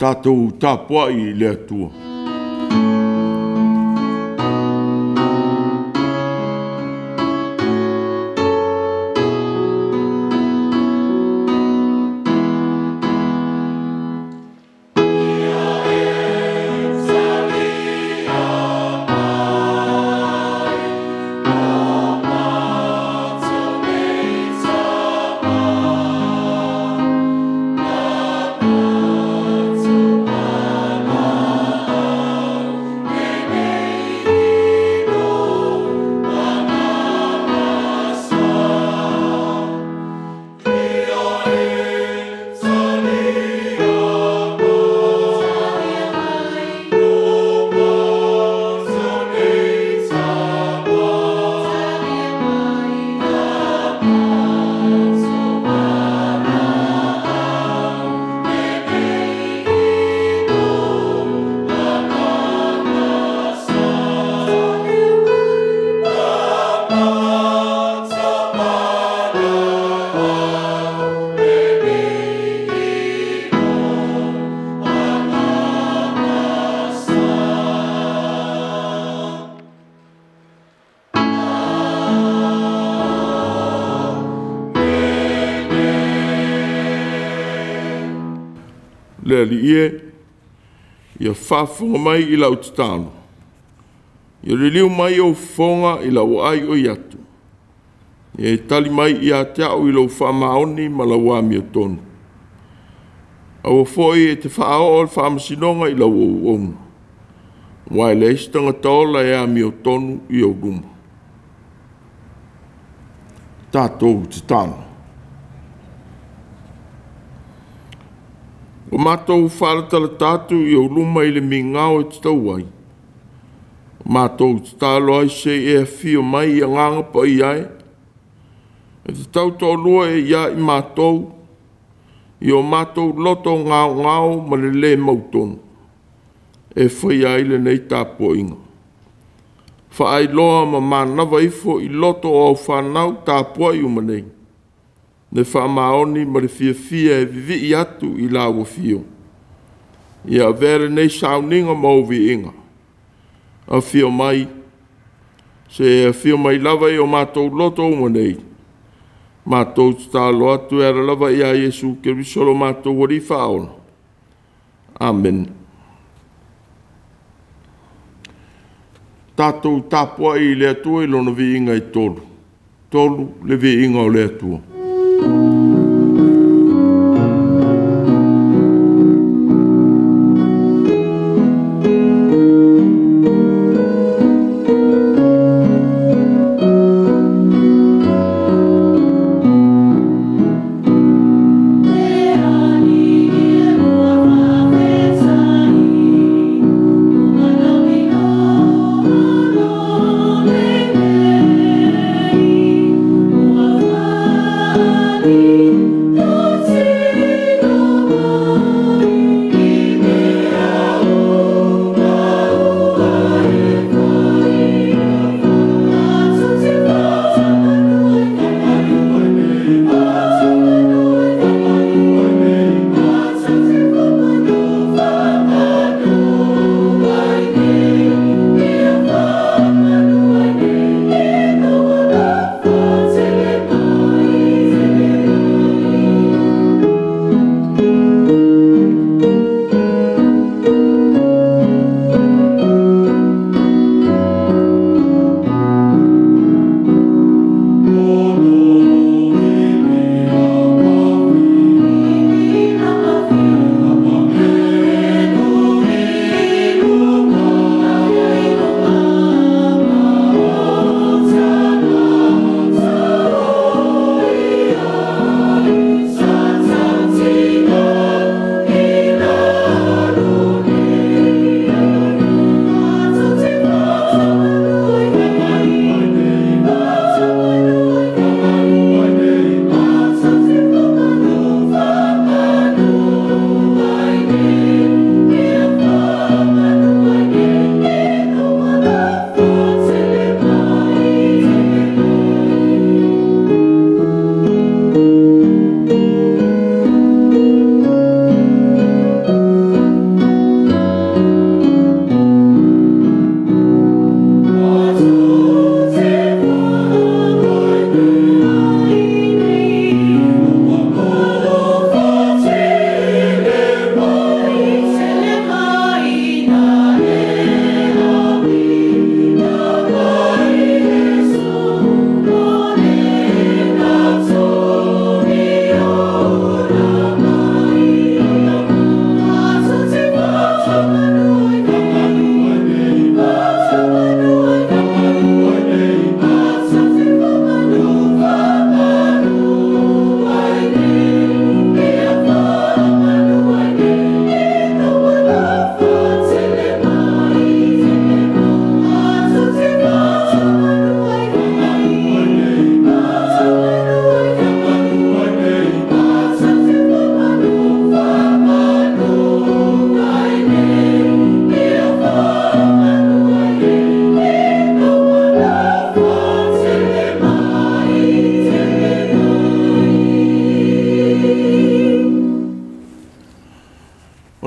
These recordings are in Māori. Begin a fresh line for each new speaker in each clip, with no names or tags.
Tātou tāpua I le atua. Le li ia whafonga mai I lau tatano. Ia le liu mai o fonga I lau ai o iatu. Ia tali mai I a teau I lau whamaoni ma lau ami o tonu. Awa foi te whaao o whamasinonga I lau o onu. Wai le istanga taola e ami o tonu I o guma. Tātou tatano. O mātou whāratala tātu I o luma I le mingao e tau ai. O mātou tālo ai se e whio mai I a nganga pa I ai. E te tau tō lua e ia I mātou. I o mātou loto ngao ma le le mautonu. E whai ai le nei tāpo inga. Whaai loa ma mānawa ifo I loto o whanau tāpo I umanei. Ne whamaoni ma le fia e vivi I atu I lawa fio. Ia vere nei sauninga mauvi inga. A fio mai. Se e fio mai lava I o mātou loto umanei. Mātou tālo atu era lava I a Yesu ke risolo mātou wari whaona. Amen. Tātou tāpua I le atua I lona vi inga I tolu. Tolu le vi inga o le atua.
Amen.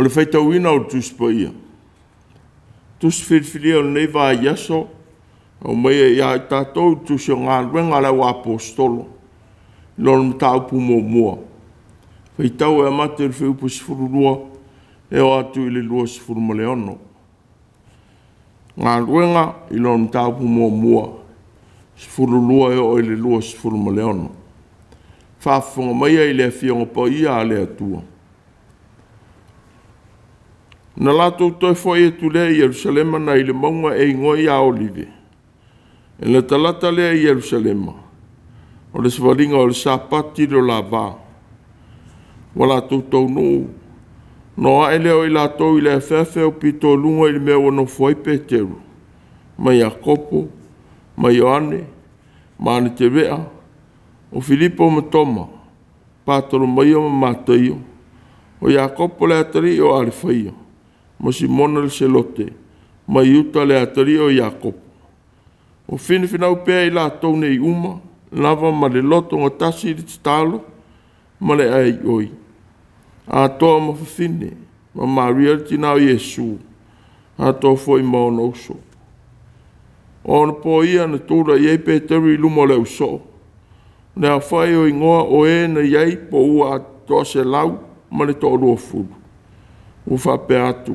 le faitauina o tuspaia. Tus filfilia o nei va yaso, o mai ia tātou tusi o ngā ruenga lau apostolo, lor mtau pumo mua. Faitau e amate le whiupu sifururua, e o atu i le lua sifurumaleono. Ngā ruenga i lor mtau pumo mua, sifururua e o i le lua sifurumaleono. Whaafunga mai i le fionga pa ia a le atua. Na lato toi foi e tu le i Yerusalema na i le maunga e ingoi a olive. E le talata le i Yerusalema. O le svaringa o le sapati do la va. Wala tau no. No a ele o i lato i le fefe o pito lunga i le mea wano foi Peteru. Ma Jakopo, ma Ioane, ma ane te rea. O Filipo ma Toma. Patolo mai o ma mataio. O Jakopo le atari o Alfaio. Ma Simona le Selote, ma Iuta le atari o Jakopo. O finau pea i latou nei uma, lava ma le loto ngā tasi i talo, ma le ai oi. A toa ma fafine, ma Maria le tinao Iesu, a toa foi ma ono uso. O na po ia na tūra iei Peteru i luma le uso. Ne a whai o ingoa o e na iei po ua toa se lau, ma le toa rua furu. Ufa pe atu,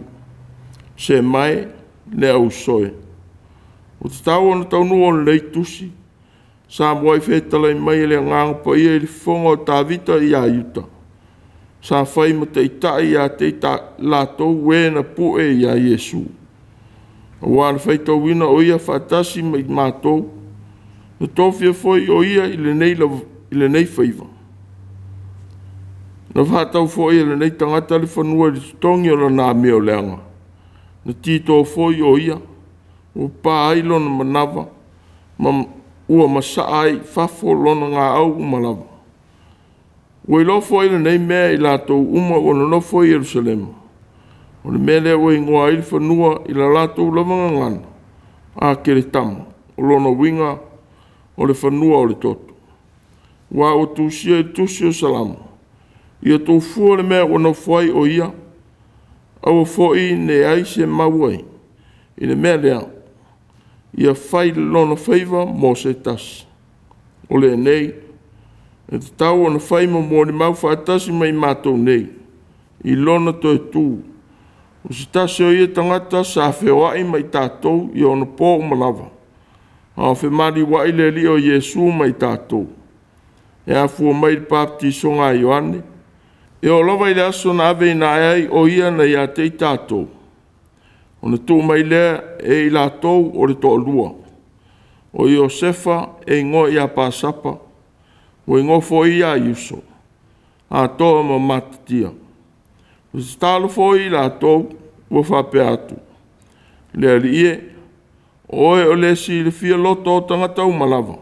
se mai le au soe. O te tau ana tau nua le tusi, sa mwai whetala i mai le nganga pa ia i whonga o tā vita i a yuta. Sa whai ma te itai a te ita lātou wēna pue i a Iesu. O wana whaitau wina o ia whatasi mai mātou, na tōwhia foi o ia i le nei whaiva. Na whatau foi e le nei tangata le whanua i tongi o la nā mea o leanga. Na tito foi o ia, o pā ailo na manawa, ma ua masa ai fafo lona ngā au malawa. Ue lo foi le nei mea i lātou uma o na lo foi Yerusalema. O le mea lea ue ingoa ili whanua i la lātou lavanga ngana, a kere tama, o lona winga o le whanua o le toto. Wa o tūsia i tūsia salama. Ia tō fua le mea wana whai o ia, au fwoi ne aise mauai, i le mea lea, ia whai lona whaiva mō se tasi. O le nei, e te tau ana whai mo ni mau whaatasi mai mātou nei, i lona to e tū. O se tasi o ia tangata sa whewai mai tātou i ona pō umalawa. A whemari wai le li o Iesu mai tātou. E a fua mai le baptiso ngā Ioane, e o lava i le aso na ave na ai o ia na ia te tātou. O na tū mai lea e i lātou o le toa lua. O Iosefa e ingo i a pāsapa, o ingo fo i a Iuso, a toa ma matatia. O se tālo fo i lātou, o whape atu. Lea li ie, oe o le si le fia loto o tangata umalawa.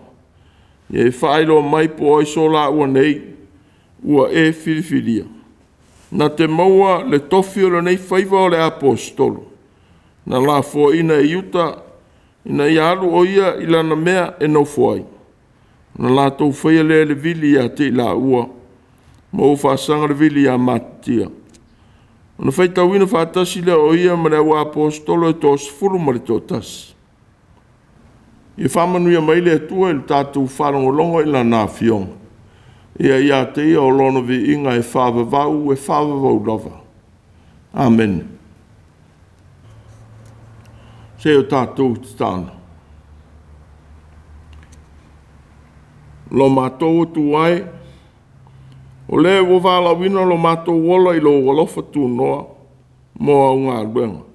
Ie e whaelo mai po oi sola ua nei, ua e filifilia. Na te maua le tofi o le nei whaiva o le apostolo. Na la fo ina e iuta, ina i alu o ia i lana mea e no fuai. Na la tau whaia le vili a te la ua, ma u whaasanga le vili a matia. Na whaita wina whaatasi le o ia ma le ua apostolo e tōs furu ma le tō tasi. I whamanu ia mai le tua i le tātou wharangolongo i la nā fionga. Ia te ia o lono vi inga e whāwawau lava. Amen. Se o tātou te tāna. Lo mātou tu ai, o le o wala wina lo mātou wola i lo walofa tu noa, mo au ngā ruenga.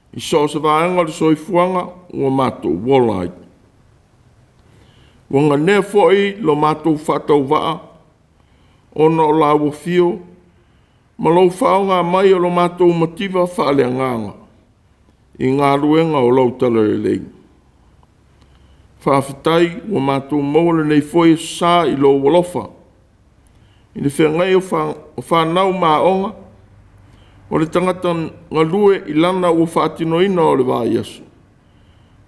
I so se vāenga le soifuanga, o mātou wola ai. Wanga ne foi lo mātou whatau waa, ona o la wafio, ma lau whaonga mai o lo mātou mativa whaale nganga, i ngā ruenga o lau talare lei. Whawhitai o mātou maule nei foi sā i lo walofa, i le whengai o whanau maonga, o le tangata ngā lue i lana o whaatinoina o le wā Iesu.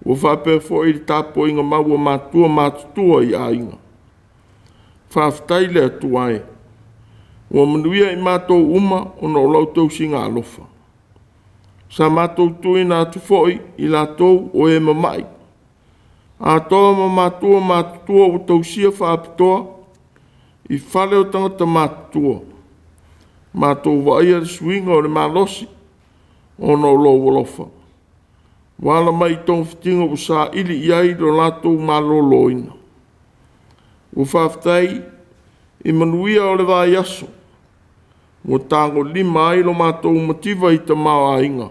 O whape fo i tāpo inga maua mātua mātutua i a inga. Whawhitai le atuae. Ua manuia I mātou uma o no lau tau singa alofa. Sa mātou tui nā tufoi I lātou o e mamai. A toa ma mātua o tau sia whaapitoa I whale o tangata mātua. Mātou waia le suinga o le mālosi o no lo wolofa. Wala mai tong fitinga o sa ili iai do lātou māloloina. O whaftai I manuia o le vai aso. Mo tango lima ai lo mātou motiva I ta mau ainga.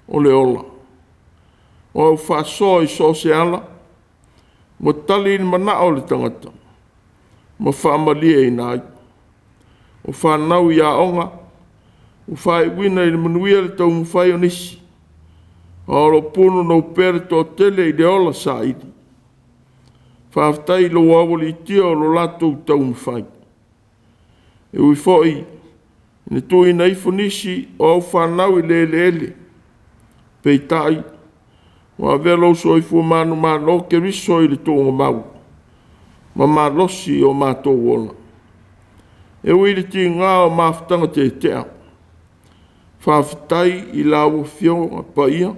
O le ola. O whasoa I so se ala. Mo tali I mana o le tangata. Mo whaamalia I nai. O whanau I a onga. O whai wina I le manuia le tau mwhai o nisi. O lo pono no pere to tele I le ola sa idi. Whaftai lo wawali tia o lo lato tau mwhai. E ui fwoi. Ne tui nei funisi o au whanau I le. Pei tai. Wa velo so I fu manu mano ke riso I le tonga mau. Ma malosi o mato wola. E ui le ti ngā o maftanga te tea. Whaftai I lau fio a paia.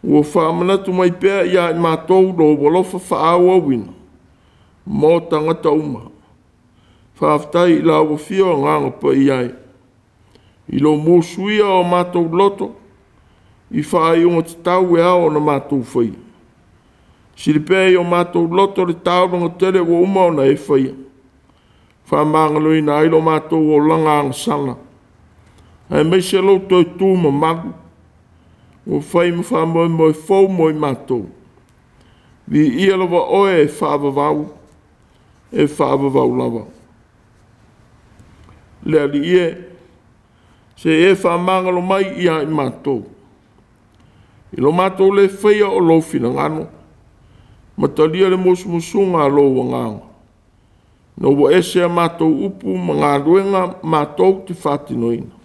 Ua whamanatu mai pēr ia I mātou lo walofa whaawa wina. Mō tangata uma. Whaftai I lau fio a nganga paia. I lo mūsuia o mātou loto. I whaai unga te tau e ao na mātou whai. Siripei o mātou loto le tau runga tere o uma o na e whai. Whamangalo I na ailo mātou o langa anga sana. Ai mei se lo toi tū ma magu. O whai ma whamoe moe fau moe mātou. Vi ia lava oe e whaavavau. E whaavavau lava. Lea li ie. Se e whamangalo mai ia I mātou. I lo mātou le whaia o lo whina ngano. Matalia le musumusunga lo wanganga. No wa ese a mātou upu ma ngā ruenga mātou te whātinoina.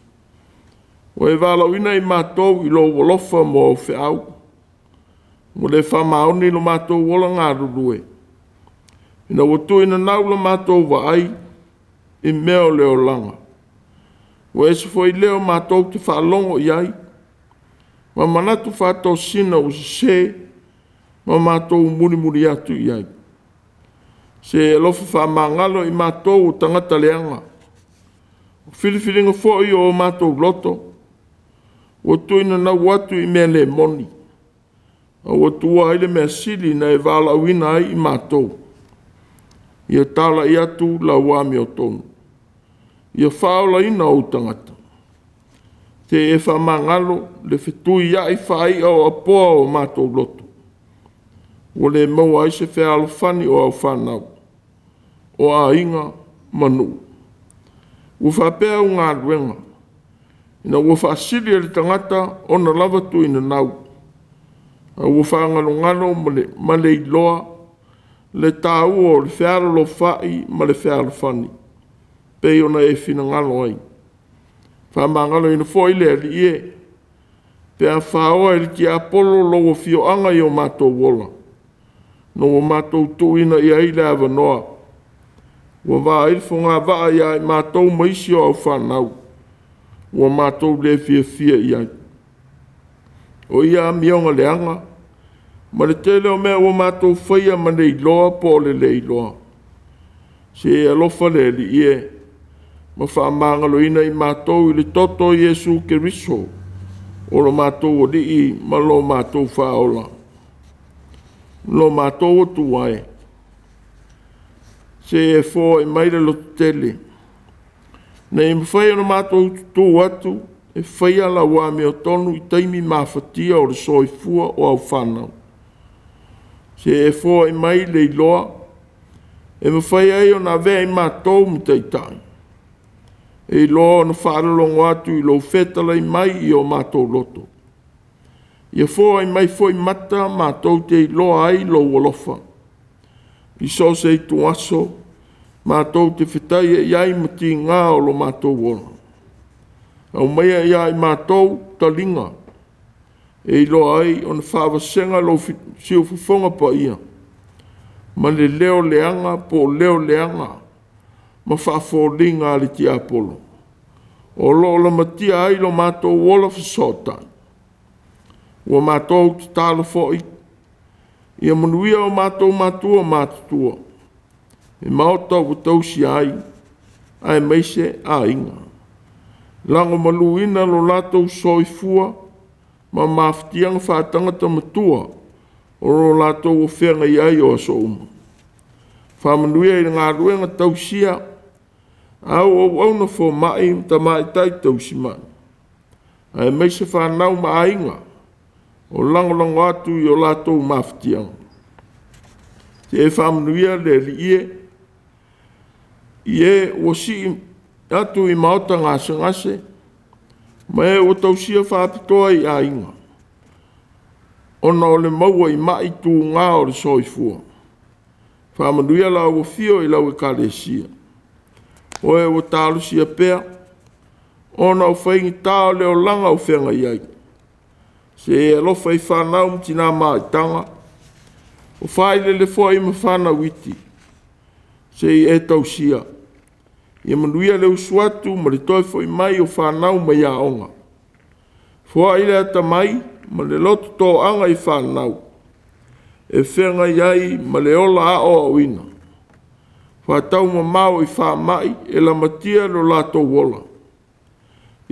O e wālauina I mātou I lo walofa mo o whiau. Mo le whamaoni lo mātou wola ngā rurue. Ina watuina naula mātou wa ai I meo leo langa. O ese foi leo mātou te whaalongo I ai. Ma manatu whātou sina o se ma mātou muri atu I ai. Se alofa whamangalo I mātou o tangata leanga. O whiriwhiringa fōi o mātou loto. O tuina na watu I mea le moni. O tua aile mea sili na e wala wina ai I mātou. Ia tala I atu la wami o tonu. Ia whaola ina o tangata. Te e whamangalo le whetui ai whai au apoa o mātou loto. O le mau ai se whealo whani o au whanau. O a inga manu. O whapea o ngā ruenga. Ina o whaasiri le tangata o na lava tu ina nau. O whaangalo ngano ma le iloa. Le tāu o le whealo lo whai ma le whealo whani. Pei o na e whina ngalo ai. Whamangalo ina fōi le ali e. Pea whaoa e ki apolo lo o fio anga I o mātou wola. No o mātou tuina I ai le awa noa. Ua wā ilfo ngā waa I ai mātou maisi o au whanau. Ua mātou le fia I ai. O ia mionga le anga. Ma le tele o mea o mātou whaia ma le iloa po le iloa. Se alofa le ali e. Ma whamangalo ina I mātou I le toto Jesu Keriso. O lo mātou o li ma lo mātou whaola. Lo mātou o tuae. Se e fō I maile lo tele. Nei mwhai o mātou tū atu. E whaia la wame o tonu I taimi mawhatia o le soifua o au whanau. Se e fō I maile I loa. E mwhai ai o na vea I mātou mtaitai. E loa na whaarelongo atu I lo whetala I mai I o mātou loto. Ia fōa I mai fōi mata mātou te I loa ai lo walofa. I so se I tuaso, mātou te whetai e iai mati ngā o lo mātou wona. Au mea iai mātou talinga. E I loa ai o na whawasenga lo siufufonga pa ia. Ma le leo leanga po leo leanga. ma whaafolinga le ti apolo. O lo la matia ai lo mātou wola whasotai. Ua mātou te tālo foi. Ia manuia o mātou mātua mātutua. E maota o tausi ai. Ai meise a inga. Lango maluina lo lātou soifua. Ma maftiang whaatangata matua. O lo lātou o whenga iai o aso uma. Whamanuia i ngā ruenga tausia. Au na fo mai ta mai tai tausi mai. Ai meise whanau ma ainga. O lango atu i o lātou maftiang. Te e whamanuia le li ie. Ie o si atu i maota ngase. Ma e o tausia whapitoa i ainga. Ona o le maua i mai tū ngā o le soifua. Whamanuia la o fio i lau e kalesia. O e o tālusia pēr. Ona o whaingi tāo leo langa o whenga iai. Se e alofa i whanau mti nā maitanga. O whaile le fua ima whanau iti. Se e tausia. Ia manuia leo suatu ma le toi fo i mai o whanau mai a onga. Fua ile ata mai ma le loto tō anga i whanau. E whenga iai ma le ola a o awina. Whatau ma mau i wha mai e la matia lo lato wola.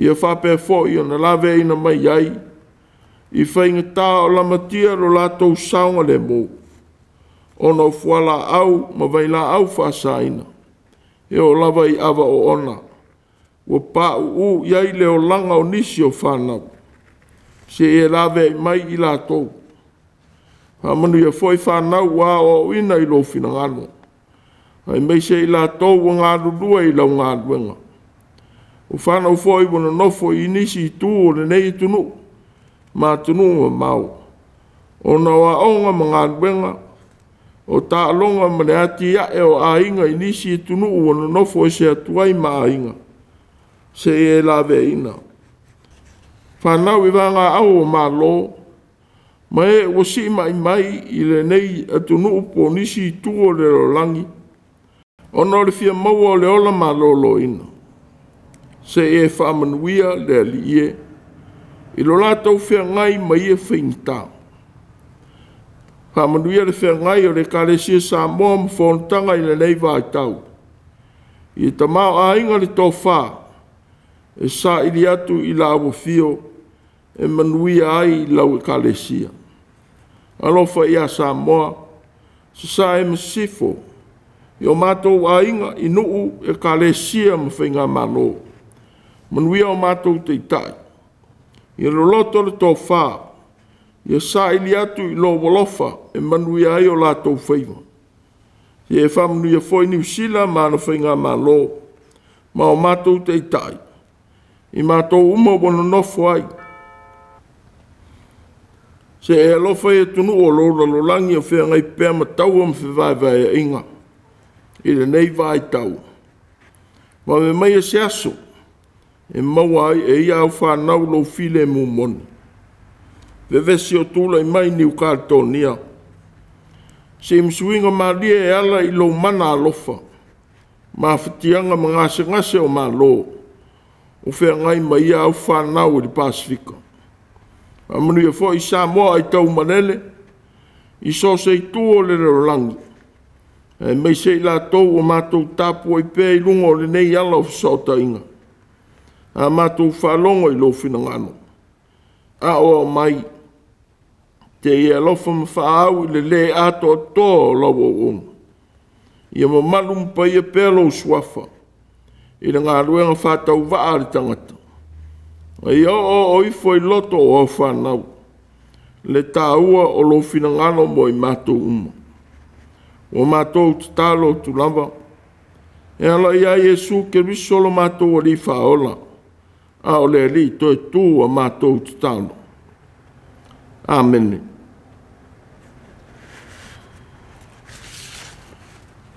Ia whape fo i ona lawe ina mai iai. I whainga tā o la matia lo lato saunga le mō. Ona o fuala au ma vaila au whasaina. E o lava i awa o ona. Ua pā u iai leo langa o nisi o whanau. Se e lawe mai i lato. Hamanu ia foi whanau wā o ina i lo fina ngano. Ai mei se i la tau wa ngā rurua i lau ngā ruenga. O whanau fwoi wana nofo i nisi i tū o le nei tunu. Mā tunu wa mau. O na wa onga ma ngā ruenga. O tā alonga ma le ati ia e o a inga i nisi i tunu wana nofo i se atuai ma a inga. Se e la ve ina. Whanau i wanga au o mā lo. Ma e o si mai i le nei atunu upo nisi i tū o le rolangi. Ona le fia maua o le ola ma lolo ina. Se e whamanuia le li ie. I lo lātou whia ngai ma ie whaingita. Whamanuia le whia ngai o le kāresia sa moa ma whontanga i le nei vai tau. I ta mao a inga le tō whā. E sa ili atu i la awa fio. E manuia ai i lau e kāresia. Alofa ia sa moa. Sa e masifo. I o mātou a inga i nuu e kālesia ma whainga malo. Manuia o mātou te itai. I loloto le tō whā. I sa ili atu i lo wolofa e manuia ai o lātou whaiva. I e whamanuia fwoi New Zealand ma na whainga malo. Ma o mātou te itai. I mātou uma wana nofo ai. Se e alofa e tunu o lola lolangi o whea ngai pēr ma tau am whiwaiwai e inga. I le nei vai tau. Ma me mai e se aso. E maua ai e ia au whanau lo file mu moni. Vevesi o tula i mai ni ukārtonia. Se msuinga maria e ala i lo mana alofa. Ma whitianga ma ngase o ma lo. O whea ngai ma ia au whanau i Pasifika. Amanu ia fo i Samoa i tau manele. I so se i tuo le rolangi. E mei se la tau o mātou tāpua i pē i lunga o le nei ala o whasota inga. A mātou whalonga i lo whina ngano. A o mai. Te i alofa ma whaau i le ato ato o lawa o onga. Ia ma malum pa ia pēlo swafa. I le ngā ruenga whātau waari tangata. Ai o ifo i loto o whanau. Le tāua o lo whina ngano mo i mātou uma. O mātou te tālo tu lava. E ala ia Jesu ke risolo mātou o li whaola. A o le li toi tū a mātou te tālo. Amen.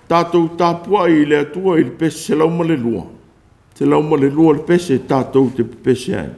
Tātou tāpua i le atua i le pese se lauma le lua. Se lauma le lua le pese tātou te pese ai.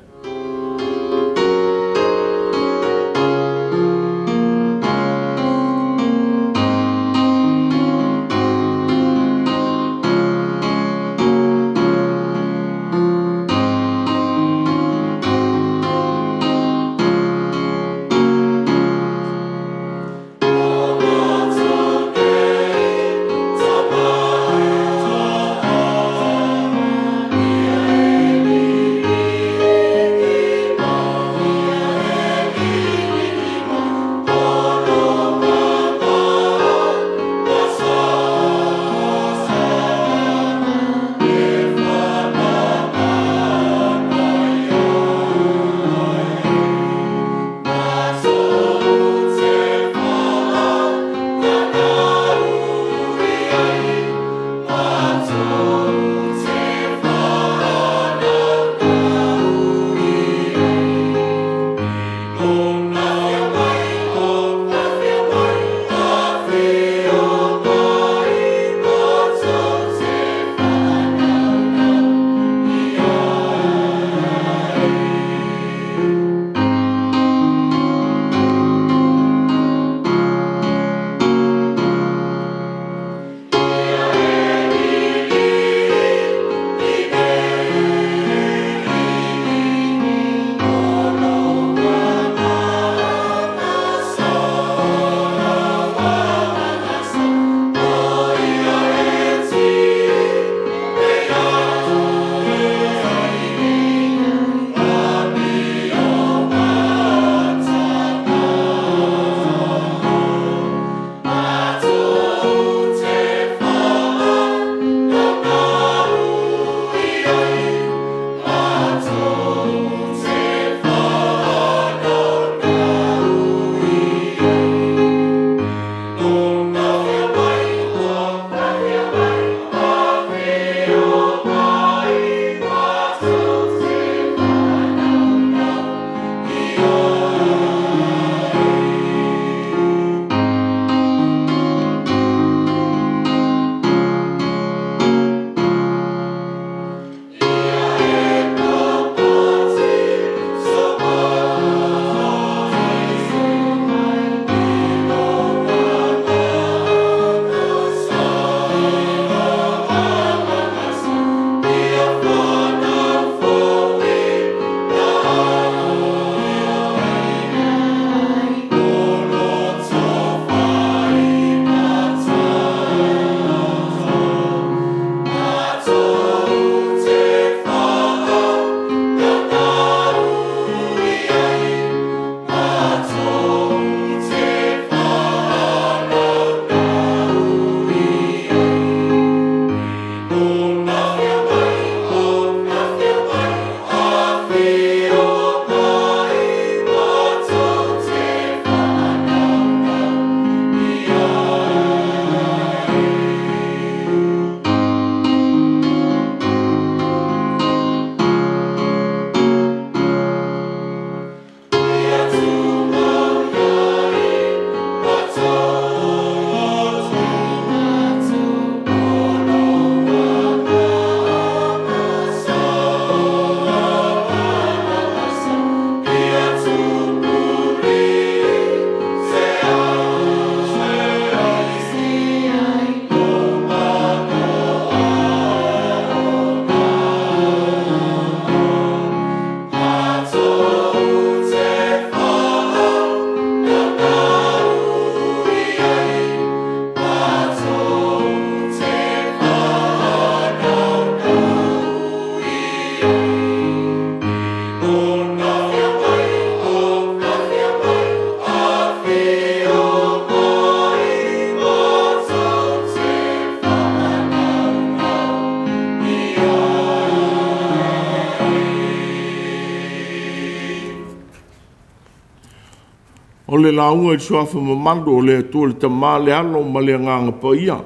o le launga i suafa mamando o le atua le tamā le alo ma le nganga pa ia.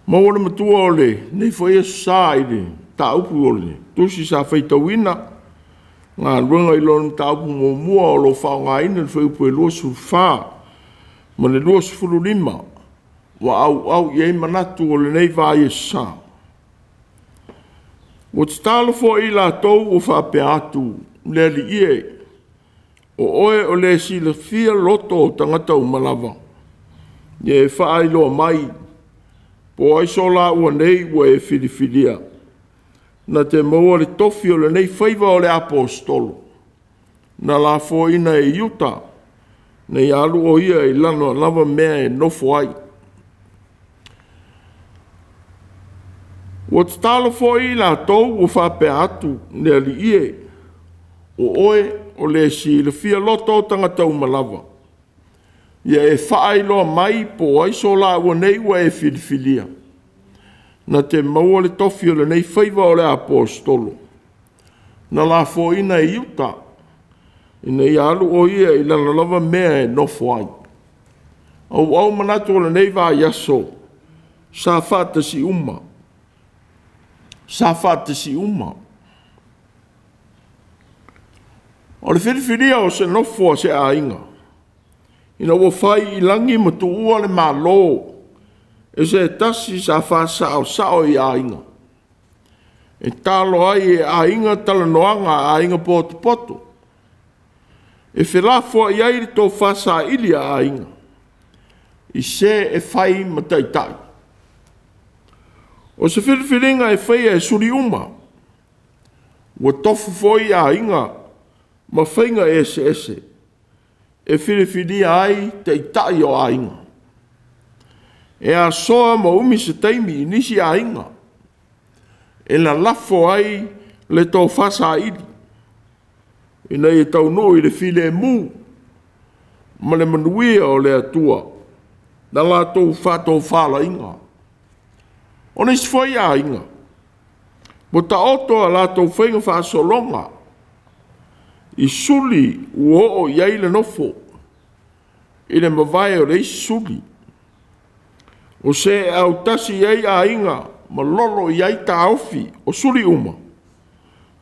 Ma wana matua o le, nei whaia sā i le, ta upu o le, tusi sa whaitawina, ngā runga i lona ta upu mo mua o lo whao ngā ina le whaiupu e lua surfā, ma le lua sufuru lima, wa au iei manatu o le nei vāia sā. O te talo fo i la tau o whape atu, le li ie, o oe o le si le fia loto o tangata umalawa. Ie whaai loa mai, po ai so la ua nei ua e whiriwhiria. Na te maua le tofi o le nei whaiva o le apostolo. Na la fo ina e iuta, nei alu o ia i lano lava mea e nofo ai. O te talo fo i la tau o whape atu, ne li ie, o oe o le si le fia loto tangata umalawa. Ia e whaai loa mai po ai so la ua nei ua e whiriwhiria. Na te maua le tofi o le nei whaiva o le apostolo. Na la fo ina e iuta, ina i alu o ia i lana lava mea e nofo ai. Au manatu o le nei vā yaso, sa whata si uma. Sa whata si uma. O le whiriwhiria o se nofo se a inga. Ina ua whai i langi matu ua le malo, e se tasi sa whasa o sao i a inga. E talo ai e a inga tala noanga a inga poto poto. E whilafo i airi tō whasa ili a inga. I se e whai mataitai. O se whiriwhiringa e whaia e suri uma. Ua tofu foi a inga, ma whainga ese ese. E whiriwhiria ai te itai o a inga. E a soa ma umi se teimi i nisi a inga. E la lafo ai le tō whasa ili. I nei e tau no i le while mū. Ma le manuia o le atua. Na la tō whato whala inga. O nei si whai a inga. Mo ta oto a la tō whainga whasolonga. I suli ua o iai le nofo. I le mawai o le isi suli. O se au tasi iai a inga. Ma lolo iai ta aufi o suli uma.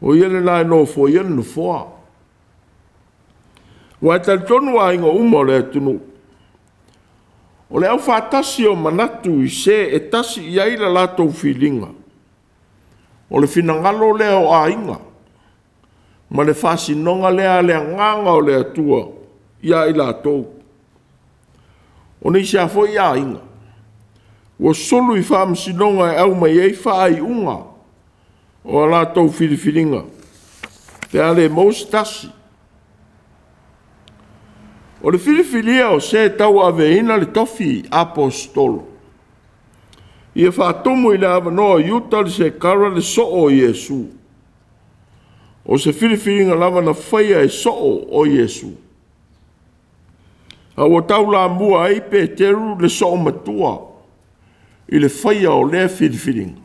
O iele nai nofo iele nofoa. Wa tal tonu a inga uma le tunu. O le au whātasi o manatu i se e tasi iai la latou whilinga. O le finangalo leo a inga. Ma le whasinonga lea lea nganga o le atua ia i latou. O nei se afo ia inga. O solu i whaamsinonga e au mai ei whaai unga. O a latou whiriwhiringa. Te ale mous tasi. O le whiriwhiria o se tau aveina le tofi apostolo. Ia whaatomu i le avanoa iuta le se kara le soo o Iesu. O se whiriwhiringa lava na whaia e soo o Iesu. A o tau la mua ai Peteru le soo matua i le whaia o le whiriwhiringa.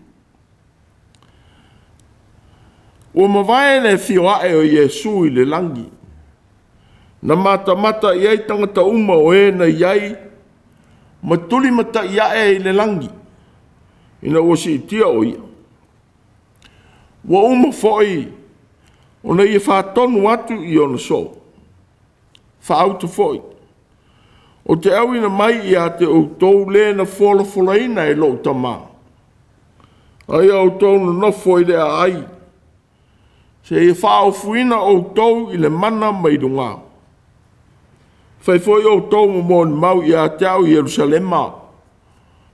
O mawai le whioae o Iesu i le langi. Na mata iai tangata uma o e na iai matuli mata iae i le langi. Ina o si itia o ia. Wa uma foi o na ia whaatonu atu i ona so. Whaautu foi. O te au ina mai i a te outou le na whola ina e lo tama. Ai outou na nofo i le a ai. Se ia whaofuina outou i le mana mai dunga. Fai foi outou mo mon mau i a te au i Jerusalema.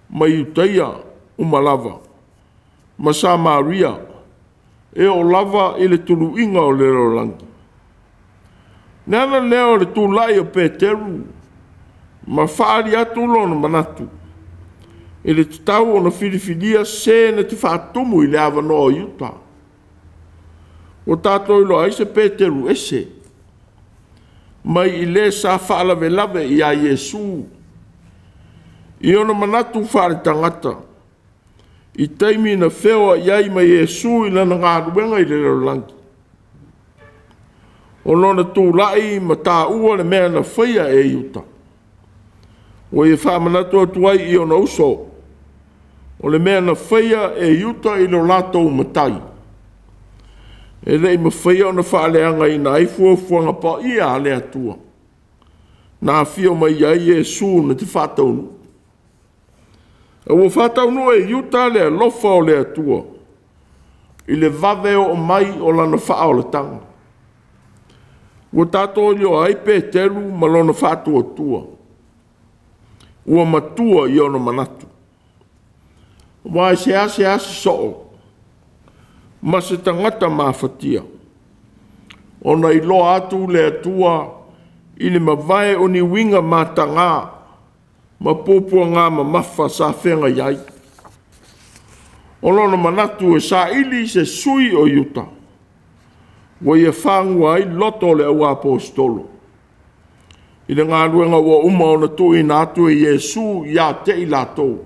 Mai utaia umalava. Ma Samaria. E o lava i le tulu inga o le rolangi. Nana leo le tulai o Peteru. Ma whaari atu lona manatu. I le tutau o na whiriwhiria se na te whaatumu i le avanoa iuta. O tātou ilo aise Peteru ese. Mai i le sa whaalawe lawe i a Iesu. I ona manatu whaare tangata. I teimi na whewa iai mai Iesu i lana ngā ruenga i le rolangi. O lona tūlai ma tā ua le mea na whaia e iuta. O e whamanatu atuai i ona uso. O le mea na whaia e iuta i lo lātou matai. E rei ma whaia o na whaaleanga i na aifuafuanga pa ia le atua. Nā whio mai ai e sū na te whātaunu. E o whātaunu e iuta le lofa o le atua. I le vave o mai o lana wha o le tanga. Ua tātou lio ai pē teru ma lona whātua tua. Ua matua i ona manatu. Wai se ase soo. Ma se tangata mawhatia. Ona i loa atu le atua i le mawai o ni winga mātanga ma pōpua ngā ma mawha sa whenga iai. O lona manatu e sa ili se sui o iuta. Wa ia whangua ai loto le au apostolo. I le ngā ruenga wa uma o na tui nā atu e Iesu ia te i lātou.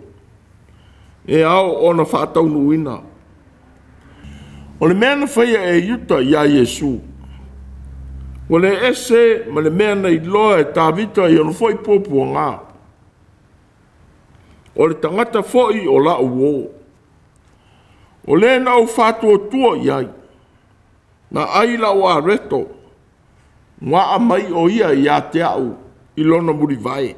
E au o na whātau nuina. O le mea na whaia e iuta ia Iesu. O le ese ma le mea na i loa e tāwita i ona fwoi pōpua ngā. O le tangata fwoi o la uo. O le na au whātua tua iai. Na aila o a reto, ngā a mai o ia i a te au i lona muri vai.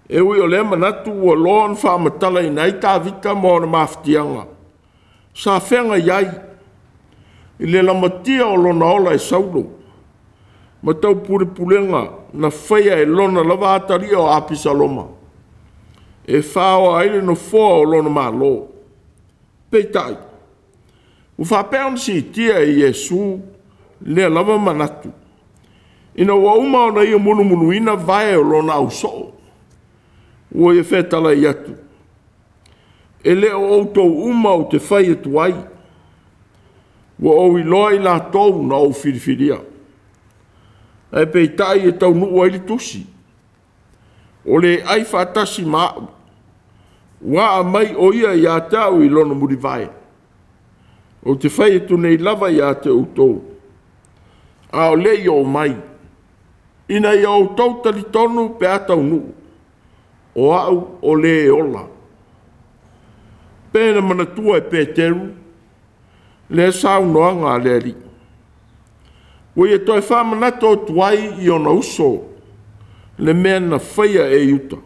E ui o le manatu ua loan whaamatala i nei tā vita mō na mawhitianga. Sa whenga iai, i le lamatia o lona ola e saulo. Ma tau purepulenga na whaia e lona lava ataria o Apisaloma. E whao aile no fōa o lona mālo. Peitai. U whapeon si tia e Iesu le lava manatu. Ina wa uma o na ia munu ina vai o lona au soo. Ua e whetala i atu. E le o outou uma o te whai atu ai. Ua o i loa i la tou na o whiriwhiria. E peitai e tau nuu ai li tusi. O le ai whatasi maa. Wa a mai o ia i a tau i lona muri vai. O te whai e tunei lava i a te utou. A o le i o mai. Ina i o tau tali tonu pe atau nu. O au o le e ola. Pēna manatua e pēteru. Le sau noanga le ri. O i e toi whamanato tuai i ona uso. Le mea na whaia e iuta.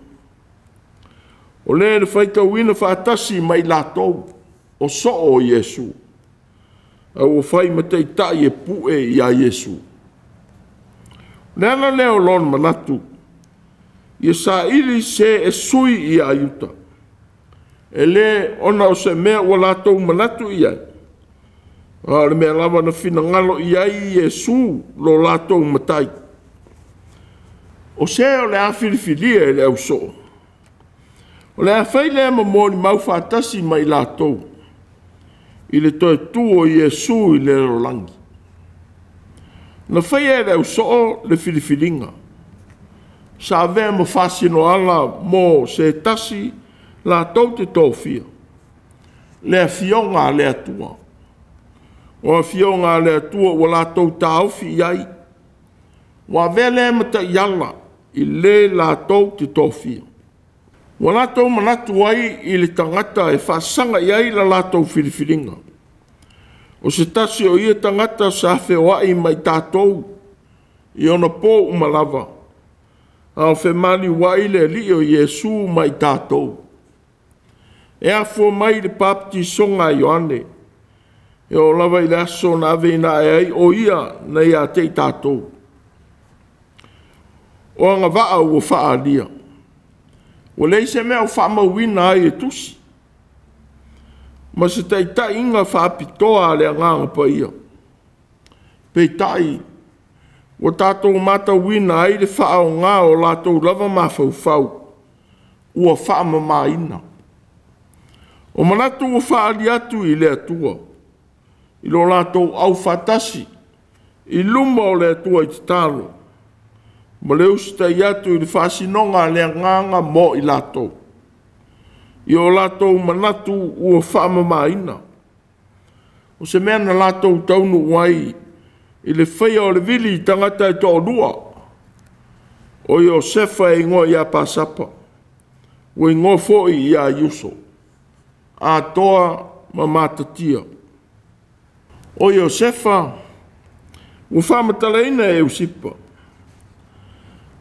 O le na whaitau ina whaatasi mai lātou. O so o Iesu. Au o whai matei tai e pue i a Iesu. Nena leo lon manatu. Ia sa ili se e sui i a iuta. E le ona o se mea o lātou manatu i ai. A le mea lava na whina ngalo i ai Iesu lo lātou matai. O se o le a whiriwhiria e le au so. O le a whai le ma mōni mau whātasi mai lātou. I le toi tuo Iesu i le rolangi. Na whaia e reu soo le whiriwhiringa. Sa vea ma whasino ala mō se tasi la tau te tōwhia. Le a fionga le atua. O a fionga le atua o la tau tāwhi iai. Wa vea le mata iala i le la tau te tōwhia. Wa la tau manatu ai i le tangata e whasanga iai la tau whiriwhiringa. O se tasi o ia tangata sa whewai mai tātou i ona pō umalava. A o whemali wai le li o Iesu mai tātou. E a fua mai le papti songa Ioane. E o lava i le aso na avena e ai o ia na ia te tātou. O anga waa o wha lia. O leise mea o wha mawina ai e tusi. Ma se ta inga whaapitoa le nganga pa ia. Pei tai, o tātou mata wina ai le wha o ngā o lātou lava mawhau, ua wha mamaina. O manatu o wha ali atu i le atua, i lo lātou au whatasi, i luma o le atua i te tālo. Ma leu stai atu i le whasinonga le nganga mo i lātou. I o lātou manatu ua whaamamaina. O se mea na lātou taunu wai I le whaia o le vili I tangata e tō lua. O Iosefa e ngō ia pasapa. O i ngō fōi ia Yuso. A toa ma matatia. O Iosefa, o whamatalaina e usipa.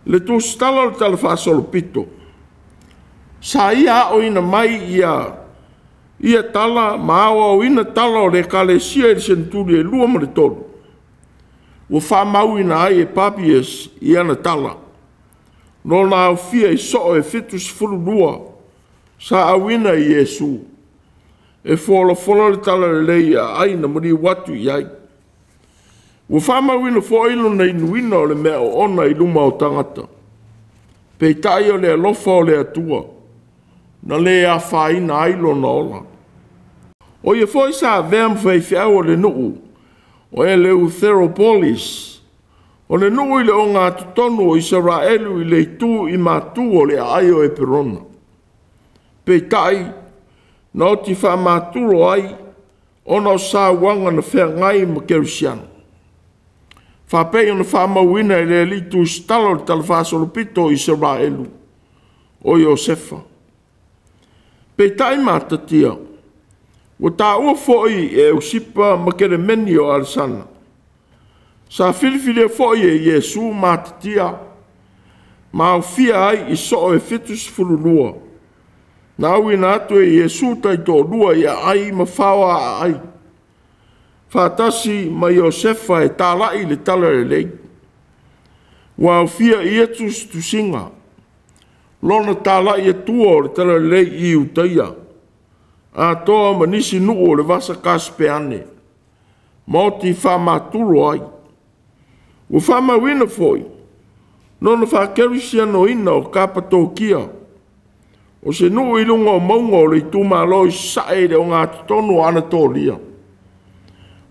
Le tō stala le tala whaasolo pito. Sa ia o ina mai ia tala, maawa o ina tala o le kalesia e senturi e lua ma le tolu. O whamau ina ai e papies I ana tala. No na au fia I so e fitus furu lua. Sa awina I Yesu. E fola le tala le leia ai na muri watu I ai. O whamau ina fo ilo na inuina o le mea o ona I luma o tangata. Pei tai o le alofa o le atua. Na le a whaina ailo na ola. O ia foi sa vem fai fiau o le nuu. O e leu Theropolis. O le nuu I le o ngā tutonu o Israelu I le tu I matu o le aio e perona. Pei tai, na o ti wha maturo ai, ona o sa wanga na whea ngai ma kerusiano. Whapei ona wha mauina I le litu stalo le talafasolo pito I Israelu. O Iosefa. Pei tai matatia. O tā ua foi e usipa ma kere meni o Alisana. Sa filifile foi e Yesu matatia. Ma au fia ai I so e fitus fulunua. Na au ina atu e Yesu tai tō lua ia ai ma whawa ai. Whātasi ma Iosefa e tālai le tala le lei. Wa au fia I etus tu singa. Lona tālai e tua o le tala le lei I utaia. A toa manisi nuu o le vasa kaspe ane. Mauti whamaturo ai. O whamawina foi. Nona whakerisia no ina o kapatokia. O se nuu I lunga o maunga o le tūmalo I saere o ngā tonu Anatolia.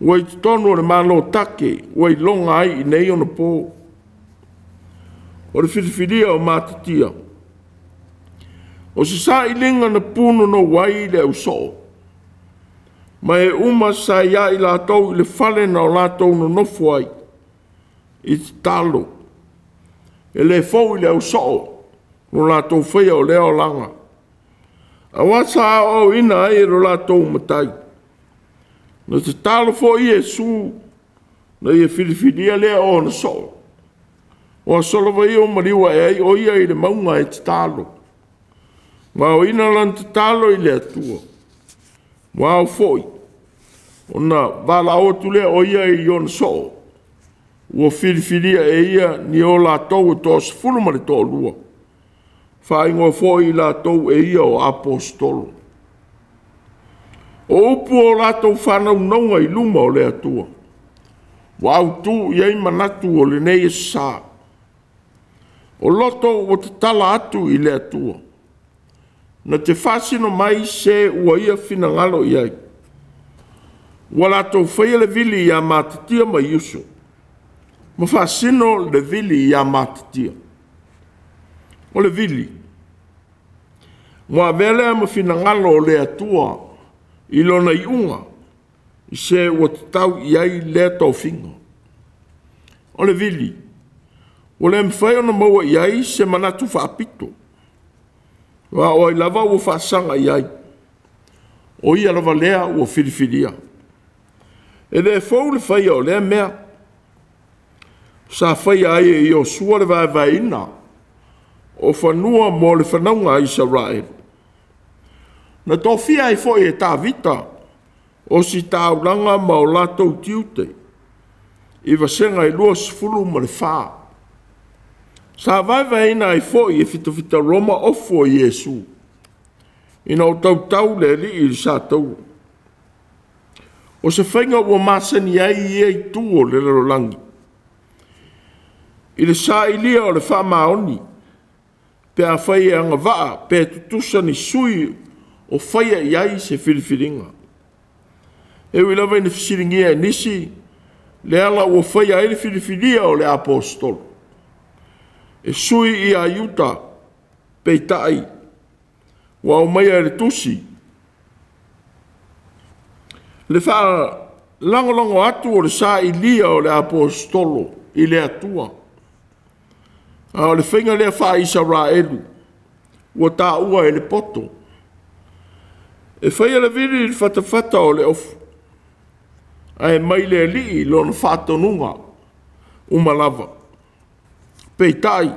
O I tonu o le malo take, o I longa ai I nei ona pō. O le whiriwhiria o matatia. O se sa I linga na puno no wai le au so. Ma e uma sa ia I lātou I le whale na o lātou no nofu ai. I te talo. E le fau I le au so. No lātou whaia o leo langa. A wasa o ina ai ro lātou matai. No te talo fo I Yesu. Na I e whiriwhiria lea o na so. O a solova I o mariwa e ai o ia I le maunga e te talo. Ma o ina lan te talo I le atua. Ma o foi. O na wala o tule o ia I on so. Ua whiriwhiria e ia ni o la tau e tos fulumare tō lua. Whaingoa foi la tau e ia o apostolo. O upu o la tau whanau naunga I luma o le atua. Wa au tu iei manatu o le nei e sa. O loto o te tala atu I le atua. Na te whasino mai se ua ia whina ngalo iai. Ua la tau whaia le vili ia matatia mai Yusu. Ma whasino le vili ia matatia. O le vili. Mua vele ma whina ngalo o le atua. I lona I unga. I se ua te tau iai le tau whinga. O le vili. O le mwhai ona maua iai se manatu whaapito. Wa o I lava ua whaasanga iai. O ia lava lea ua whiriwhiria. E le fau le whaia o lea mea. Sa whaia ai e o sua le vai ina. O whanua mo le whanaunga I Israel. Na tōwhia ai fo e tā vita. O si tāuranga ma o lātou tiute. I wasenga I lua sifulu ma le whaa. Sa vai ina ai fo e fita Roma ofo Yesu. Ina o tau le li I sa tau. O se whainga ua masani ai I tu o le rolangi. I le sa ilia o le wha maoni. Pe a whai anga waa, pe tutusa ni sui o whaia I ai se whiriwhiringa. E ui lawa ina whisiringia nisi, le ala ua whaia ai le whiriwhiria o le apostolo. E sui I a yuta, pe tai, wa o mai le tusi. Le wha Lango atu o le sa ilia o le apostolo i le atua. O le whainga lea wha Israelu. Ua tā ua e le poto. E whaia le viri i whatawhata o le ofu. Ai mai le li lo na whatonunga. Umalava. Peitai.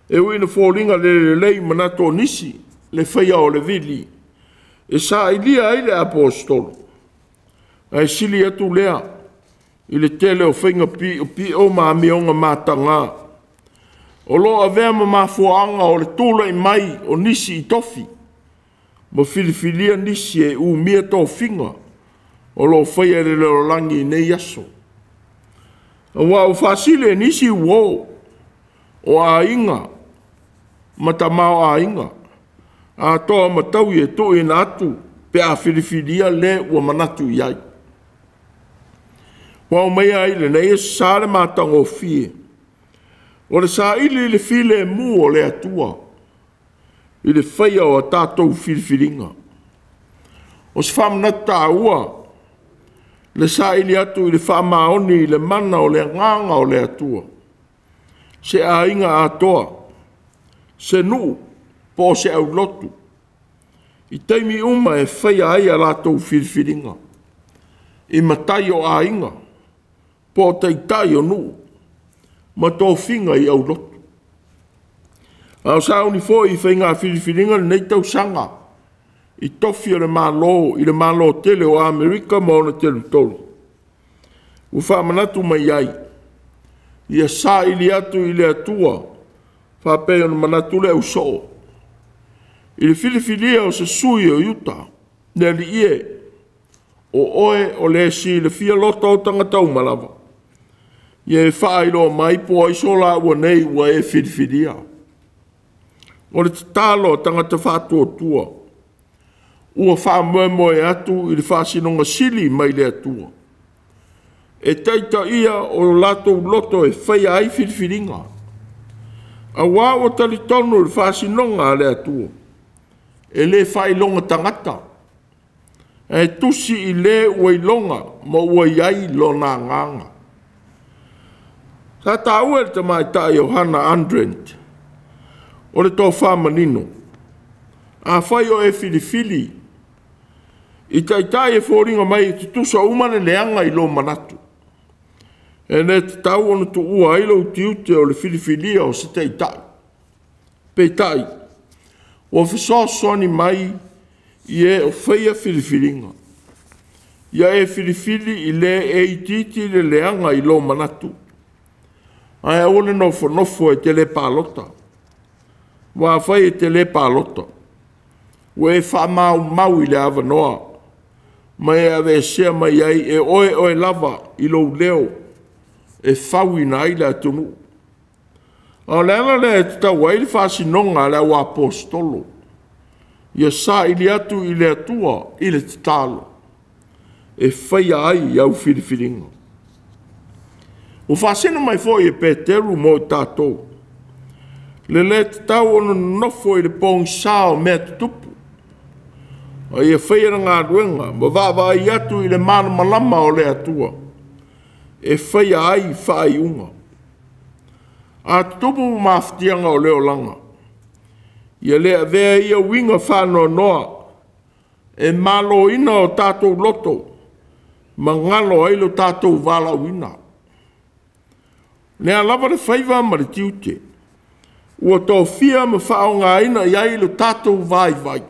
E uina fōringa le lei manato nisi. Le whaia o le viri. E sa ilia i le apostolo. Ai sili atu lea. I le tele o whainga pi o maa mionga mātanga. O loa vea ma fuanga o le tula i mai o nisi i tofi. Ma filifilia nisi e u mia tō finga. O lo whaia le leo langi nei aso. A wā o whasile nisi uo. O a inga. Mata mao a inga. A toa matau e to e na atu. Pe a filifilia le ua manatu iai. Wā o mea ile na e sāre mātango fie. O le sa ili le file mu o le atua. I le whaia o a tātou filifilinga. O se whamanata ua. Le sa ili atu i le whamaoni i le mana o le nganga o le atua. Se a inga a toa. Se nu. Po se au lotu. I teimi uma e whaia ai a lātou filifilinga. I matai o a inga. Po teitai o nu. Ma tō whinga i au lotu. Au sauni fō i whainga filifilinga nei tau sanga. I tofi o le mālo, i le mālo tele o Amerika ma ona telu tolu. U whamanatu mai ai. Ia sā ili atu i le atua. Whapea o manatu le au soo. I le filifilia o se sui o yuta. Nea li ie. O oe o le si le fia loto o tangatau malawa. Ia e whaero mai po ai sola ua nei ua e filifilia. O le talo tangata whātua tua. Ua whamoe atu i le whāsinonga sili mai le atua. E taita ia o lato loto e whaia ai filifilinga. A wā o talitonu le whāsinonga le atua. E le whailonga tangata. E tusi i le uailonga ma uaiai lo nā nganga. Sa tāua le tamai tā Johanna Andrent. O le tō whamanino. A whai o e filifili. I taitai e fōringa mai te tusa umane leanga i lo manatu. E ne te tau ono tu ua ilo utiute o le filifilia o se taitai. Peitai. O fisosoni mai i e o whaia filifilinga. Ia e filifili i le e ititi le leanga i lo manatu. Ai ole nofo e tele palota. Wa fai e tele palota. We fa mau i le avanoa. Mai ave sea mai ai e oe lava i lo leo. E fawi na i le atunu. O lena le te tau ai le whasinonga le wa apostolo. Ia sa ili atu i le atua i le talo. E fai ai i au filifilinga. O whasena mai fo e Peteru mo tātou. Le le te tau ono nofo i le pong sao mea tutupu. A ia whaira ngā ruenga, ma wawa i atu i le mana malama o le atua. E whaia ai whai unga. A tutupu maftianga o leo langa. Ia lea vea ia winga whanoa noa. E malo ina o tātou loto. Ma ngalo ailo tātou wala wina. Nea lava le whaiva ma le tiute. Ua tō fia ma whao ngā ina iai lo tātou vai.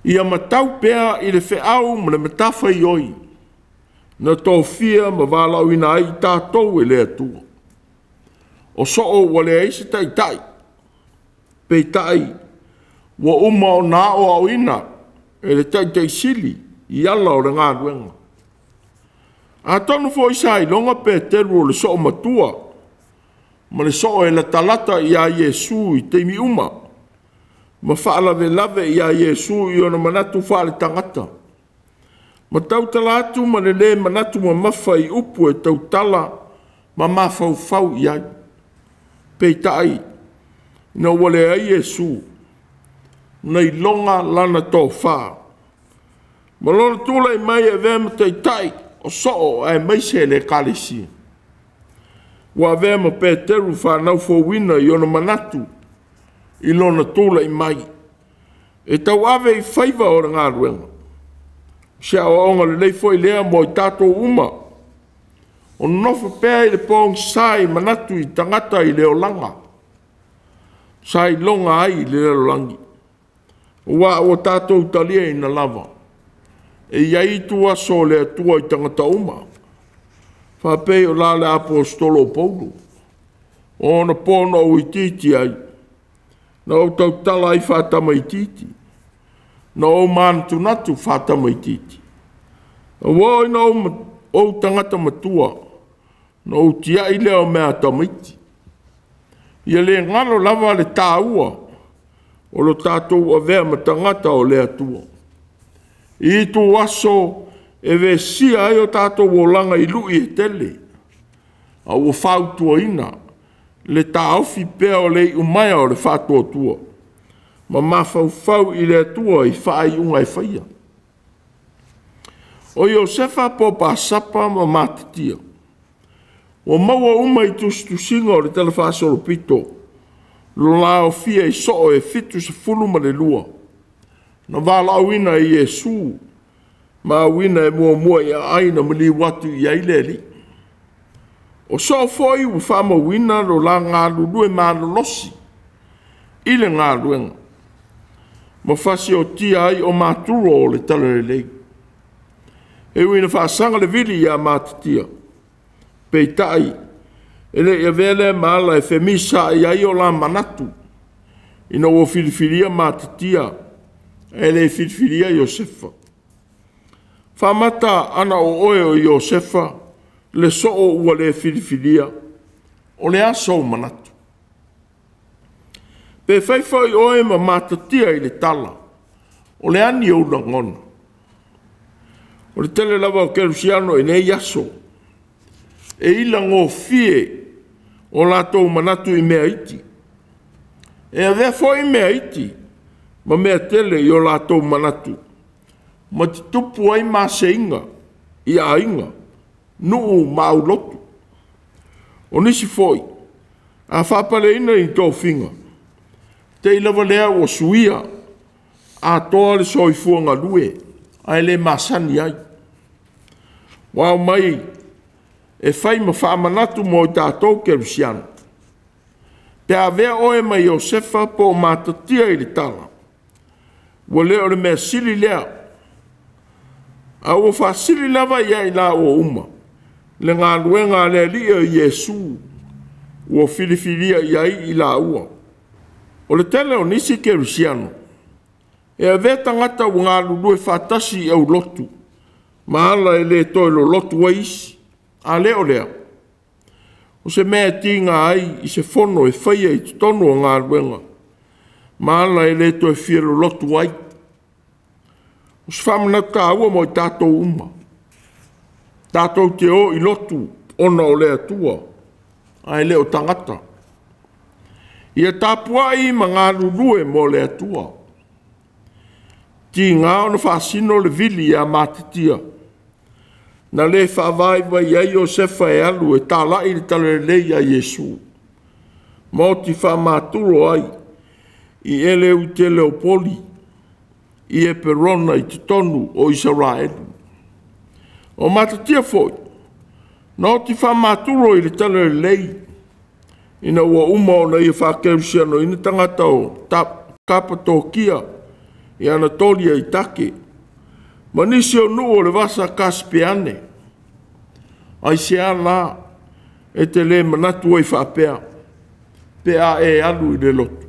Ia matau pēa i le wheau ma le matafa i oi. Na tō fia ma walau ina ai tātou e le atua. O soo wa le aise tai. Peitai. Wa uma o nā o au ina. E le tai sili. I ala o le ngā ruenga. A tonu fo isai longa Peteru o le so matua. Ma le so e la talata i a Yesu i teimi uma. Ma whaalave lave i a Yesu i ona manatu whaale tangata. Ma tau talatu ma le manatu ma mafa i upu e tau tala ma mafau i ai. Peitai. Na wale a Yesu. Nei longa lana tō wha. Malona tula I mai e vema taitai o soo ai mai se le kalesi. Wa vema Peteru whanau fo wina I ona manatu I lona tula I mai. E tau ave I whaiva o ngā ruenga. Se a onga le lei foi lea mo I tātou uma. O nofa pēa I le pōng sai manatu I tangata I leo langa. Sai longa ai I leo langi. Wa o tātou talia I na lava. E iai tua so le atua I tangata uma. Whapei o la le apostolo Paulo. O na pōna o I titi ai. Na o tau tala I whātama I titi. Na o māntu natu whātama I titi. Na wai na o tangata matua. Na o tia I leo mea tamiti. Ia le ngalo lava le tāua. O lo tātou a vea matangata o le atua. I tu waso e ve sia ai o tātou o langa I lui e tele. A o whautua ina. Le tāofi pēa o le umaya o le whātua tua. Ma mawhau I le atua I whaai unga I whaia. O Iosefa po pasapa ma matitia. O maua uma I tustusinga o le telewhasoro pito. Lo lao fia I soo e fitu se fulu ma le lua. Na wala wina I Yesu. Ma wina e mua I aina mali watu I aile li. O so foi u fama wina lo la ngā lulu e māna losi. Ile ngā luenga. Ma fasi o tia ai o māturo o le tala lei. E wina whaasanga le vili ia mātitia. Pei tai. Ele e vele maala e femisa I ai o la manatu. Ina o filifilia mātitia. Ele e filifilia Iosefa. Whamata ana o oe o Iosefa. Le soo ua le filifilia. O le aso manatu. Pe whaifai oe ma mātatia I le tala. O le ani o na ngona. O le tele lava o kerusiano e nei aso. E ila ngō fie o lātou manatu I mea iti. E a vea fo I mea iti. Ma mea tele I o lātou manatu. Ma ti tupu ai mā se inga. I a inga. Nuu mau lotu. O nisi foi. A whapale ina I tō whinga. Te ilawa lea o suia. A toa le soifua ngā lue. Ai le masani ai. Wao mai. E whai ma whaamanatu mo I tātou kerusiano. Te a vea oe mai Iosefa po mātatia I le tala. Wa leo le mea sili lea. A o wha sili lava ia I la o uma. Le ngā luenga le lia Yesu. O filifilia iai I la ua. O le tele o nisi kerusiano. E a vea tangata o ngā lulu e whatasi e u lotu. Mahala e le toi lo lotu wa isi. A leo lea. O se mea tinga ai I se fono e whaia I tono o ngā luenga. Mahala e le toi fia lo lotu ai. O se whamana tā ua mo I tātou uma. Tātou te o I lotu ona o lea tua. Ai leo tangata. Ia tāpua I ma ngā lulue mo lea tua. Ti ngā ona whaasino le vili a mātitia. Na le whaavai vai ai o sefa e alu e tāla I le tala lei a Yesu. Mōti whaamāturo ai. I ele u te Leopoli. I e perona I te tonu o Israelu. O mātitia foi. Nōti whaamāturo I le tala lei. Ina ua uma o na ia whakerusiano ina tangata o Kapatokia I Anatolia I take. Manisi o nuu o le vasa Kaspiane. Ai se ala e te le manatu o I whapea. Pea e alu I le lotu.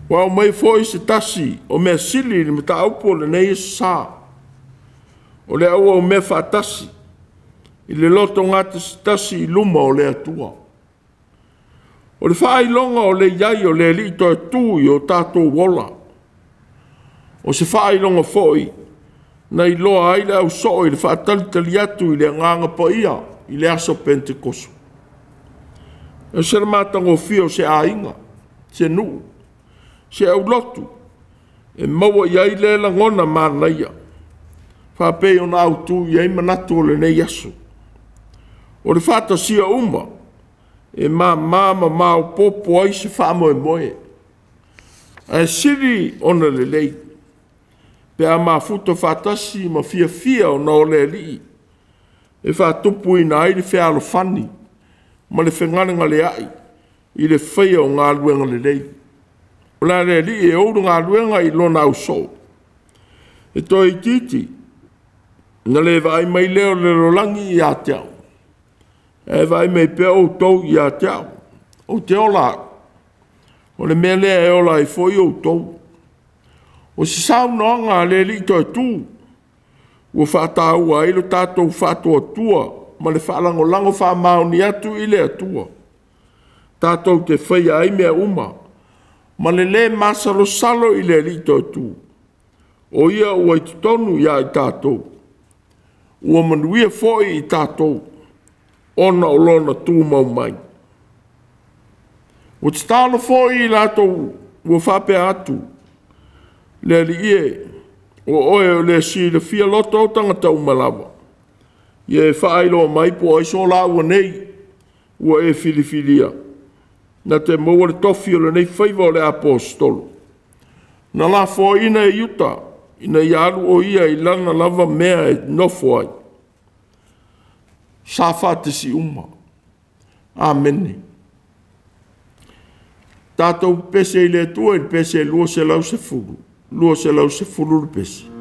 Wa o mai foi se tasi o mea sili ni mata aupo le nei sa. O le aua o mea whatasi. I le loto ngata se tasi I luma o le atua. O le whaai longa o le iai o le li to e tui o tātou wola. O se whaai longa foi. Na I loa ai le au so I le whaatalitali atu I le nganga pa ia. I le aso Pentekoso. E se ramatanga o fio se ainga. Se nuu. Se au lotu. E maua iai le langona mānaia. whapei o na autu i ei manatu o le nei asu. O le whata sia uma, e ma o popo ai se wha moe. E siri ona le lei. Pe a ma futo whatasi ma fia o na o le li. E whatupu i na ai le whea alo whani. Ma le whengarenga le ai. I le whaia o ngā luenga le lei. O la le li e ouru ngā luenga i lona au so. E toi titi. Na le vai mai leo le rolangi i a teau. E vai mai pe o tau i a teau. O te ola. O le mea lea e ola i foi o tau. O si sau noanga le li toi tū. Ua whātau a ilo tātou whātua tua. Ma le whaalango lango whamau ni atu i le atua. Tātou te whaia ai mea uma. Ma le masalo salo i le li toi tū. O ia ua i tutonu ia i tātou. Ua manuia foi i tātou. Ona o lona tū mau mai. O te tālo foi i lātou ua whape atu. Le li e, o oe o le si le fia loto o tangata umalawa. Ie whaelo mai po aiso la ua nei, ua e filifilia. Na te maua le tofi o le nei whaiva o le apostolo. Na la fo ina e yuta, ina i alu o ia i lana lava mea e nofo ai. Sa whate si uma. Amene. Tātou pese i le tua, i pese lua se lau se furu. Lua se lau se furu le pese.
Yeah.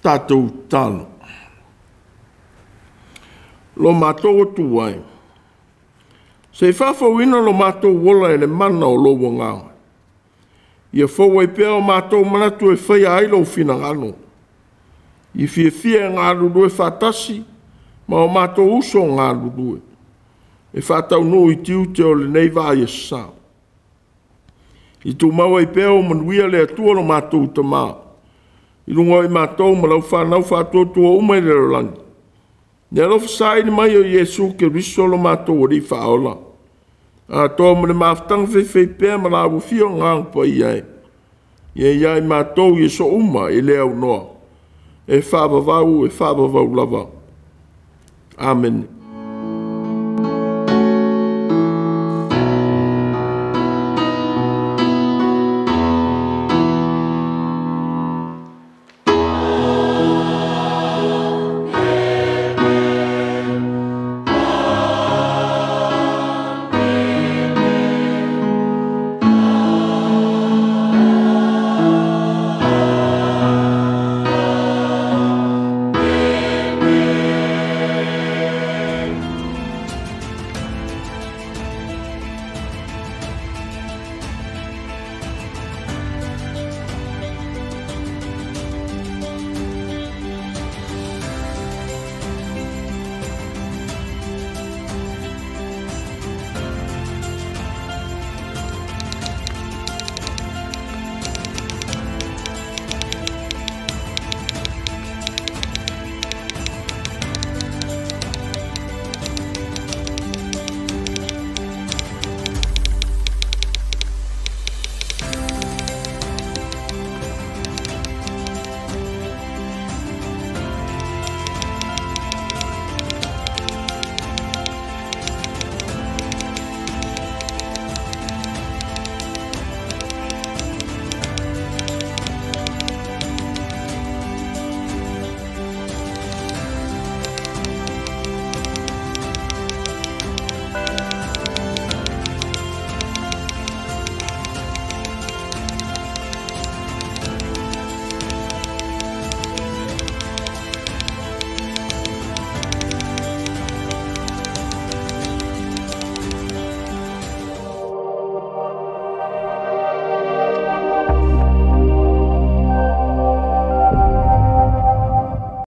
tātou tāno. Lo mātou tu wai. Se whawhauina lo mātou wola e le mana o lo wanganga. Ia whawai pēr o mātou manatu e whaia ailo whina ngano. I whia ngā rurue whātasi, ma o mātou uso ngā rurue. E whātau no i tiu te o le nei vāia sā. I tū maua i pēr o manuia le atua lo mātou tamā. I rungo i mātou malau whanau whātua tua umai le rolangi. Ne alofa sai ni mai o Yesu ke riso lo mātou o ri whaola. A tō mene māwhtang whewhei pēr ma rāwu whio ngang pa iai. Iai mātou i so uma i leo noa. E whāwawau lava. Amen.